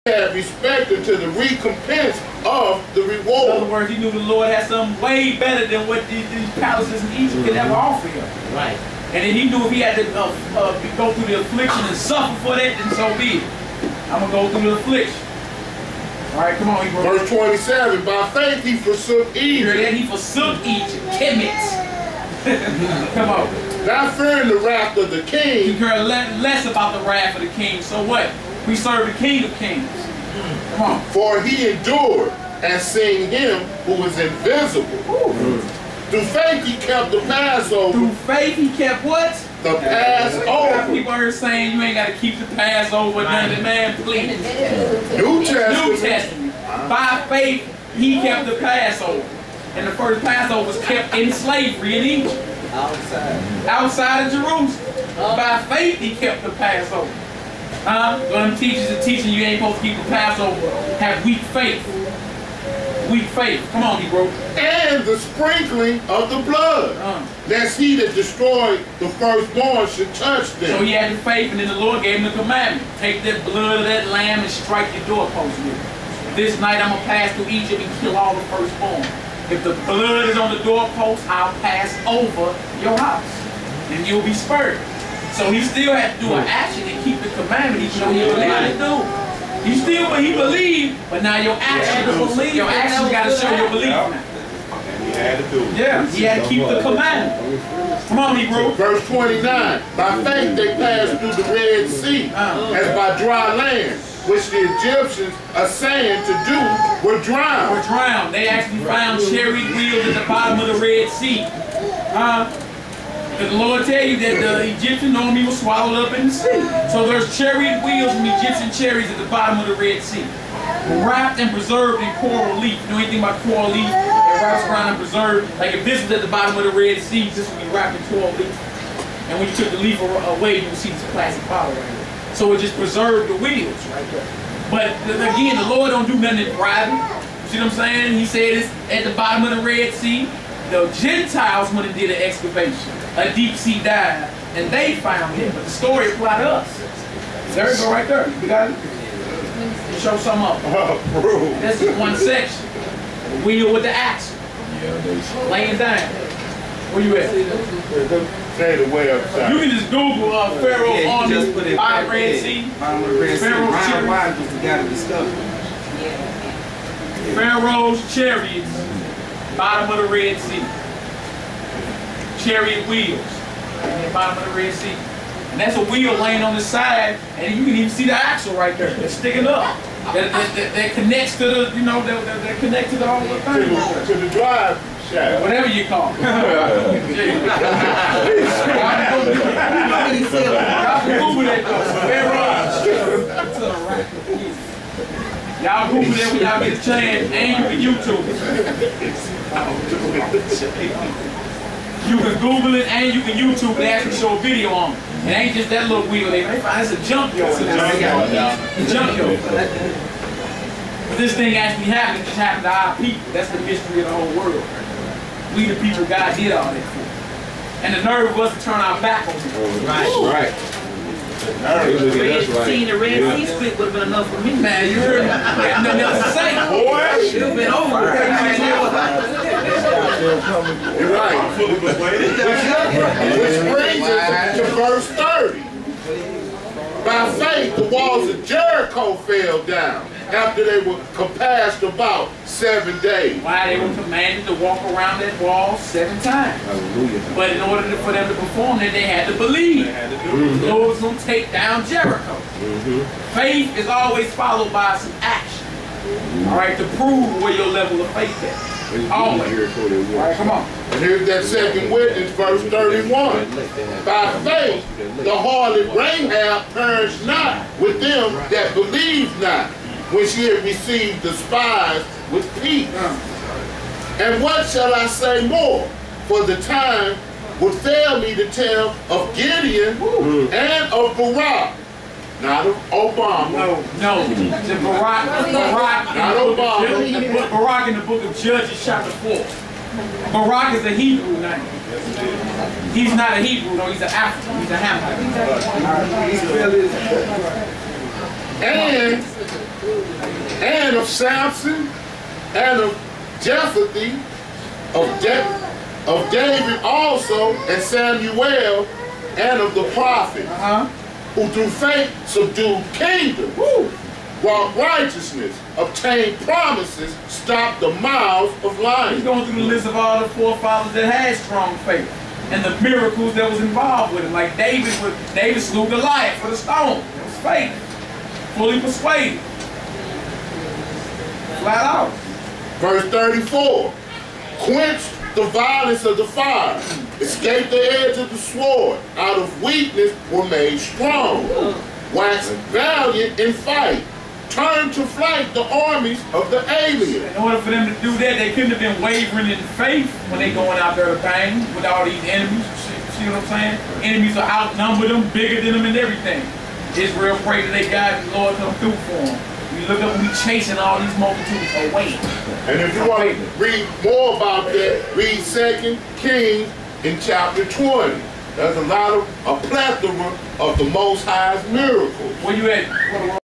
had respect to the recompense of the reward. In other words, he knew the Lord had something way better than what these palaces in Egypt could ever offer him. Right. And then he knew if he had to go through the affliction and suffer for that, then so be it. I'm going to go through the affliction. All right, come on, Hebrew. Verse 27, by faith he forsook Egypt. Then he forsook Egypt. Kemet. Come on. Not fearing the wrath of the king. You care less about the wrath of the king. So what? We serve the King of Kings. Come on. For he endured and seen him who was invisible. Through faith he kept the Passover. Through faith he kept what? The Passover. People are saying you ain't got to keep the Passover. None of it, man, please. New Testament. New Testament. By faith he kept the Passover. And the first Passover was kept in slavery in Egypt. Outside of Jerusalem. By faith he kept the Passover. When them teachers are teaching you ain't supposed to keep the Passover, have weak faith. Weak faith. Come on, Hebrew. And the sprinkling of the blood, lest he that destroyed the firstborn should touch them. So he had the faith, and then the Lord gave him the commandment. Take that blood of that lamb and strike your doorpost with it. This night I'm going to pass through Egypt and kill all the firstborn. If the blood is on the doorpost, I'll pass over your house, and you'll be spared. So he still had to do an action and keep the commandment. He showed you what he had to do. He still, he believed, but now your action, your actions got to show your belief now. He had to do it. Yeah, he had to keep the commandment. Come on, Hebrew. Verse 29. By faith they passed through the Red Sea as by dry land, which the Egyptians are saying to do were drowned. Were drowned. They actually found chariot wheels at the bottom of the Red Sea. The Lord tell you that the Egyptian army was swallowed up in the sea. So there's chariot wheels from Egyptian chariots at the bottom of the Red Sea. Wrapped and preserved in coral leaf. You know anything about coral leaf? It wraps around and preserved. Like if this was at the bottom of the Red Sea, this would be wrapped in coral leaf. And when you took the leaf away, you would see this plastic bottle right here. So it just preserved the wheels right there. But again, the Lord don't do nothing in private. You see what I'm saying? He said it's at the bottom of the Red Sea. The Gentiles went and did an excavation, a deep sea dive, and they found it. But the story applied to us. There you go right there. You got it? Show some up. This is one section. The wheel with the axle. Laying down. Where you at? Say the way upside. You can just Google Pharaoh's army by Red Sea. Pharaoh's chariots. Pharaoh's chariots. Bottom of the Red Sea. Chariot wheels. At the bottom of the Red Sea. And that's a wheel laying on the side, and you can even see the axle right there. They're sticking up. That connects to the, you know, that connects to the whole thing. To the drive shaft. Whatever you call it. Y'all can Google that though. Y'all Google that when y'all get a chance, and you can YouTube it. You can Google it and you can YouTube it and actually show a video on it. It ain't just that little wheel they find. It's a junkyard. It's a junkyard. But this thing actually happened. It just happened to our people. That's the mystery of the whole world. We the people God did all that for. And the nerve was to turn our back on him. Right. Seeing the Red Sea split would have been enough for me. Man, you heard me. I had nothing else to say. Boy, It would have been over. you're right. Which brings us to verse 30. By faith, the walls of Jericho fell down after they were compassed about 7 days. Why? They were commanded to walk around that wall 7 times. Hallelujah. But in order for them to perform that, they had to believe. The Lord was going to take down Jericho. Faith is always followed by some action. All right, to prove where your level of faith is. Always. All right, come on. And here's that second witness, verse 31. By faith, the harlot Rahab perished not with them that believed not, when she had received the spies with peace. And what shall I say more? For the time would fail me to tell of Gideon and of Barak. Not of Obama. No. The Barak Not Obama. Barak in the book of Judges, chapter 4. Barak is a Hebrew name. He's not a Hebrew, though. He's an African. He's a Hamite. And and of Samson, and of Jephthah, of David also, and Samuel, and of the prophets, who through faith subdued kingdoms, wrought righteousness, obtained promises, stopped the mouths of lions. He's going through the list of all the forefathers that had strong faith and the miracles that was involved with it. Like David slew Goliath with a stone. It was faith. Fully persuaded. Flat out. Verse 34. Quenched the violence of the fire, escaped the edge of the sword, out of weakness were made strong, waxed valiant in fight, turned to flight the armies of the aliens. In order for them to do that, they couldn't have been wavering in faith when they going out there to bang with all these enemies. See what I'm saying? Enemies are outnumbered them, bigger than them and everything. Israel prayed to their God and the Lord come through for them. We look up and we chasing all these multitudes away. And if you want to read more about that, read 2 Kings in chapter 20. There's a plethora of the Most High's miracles. Where you at?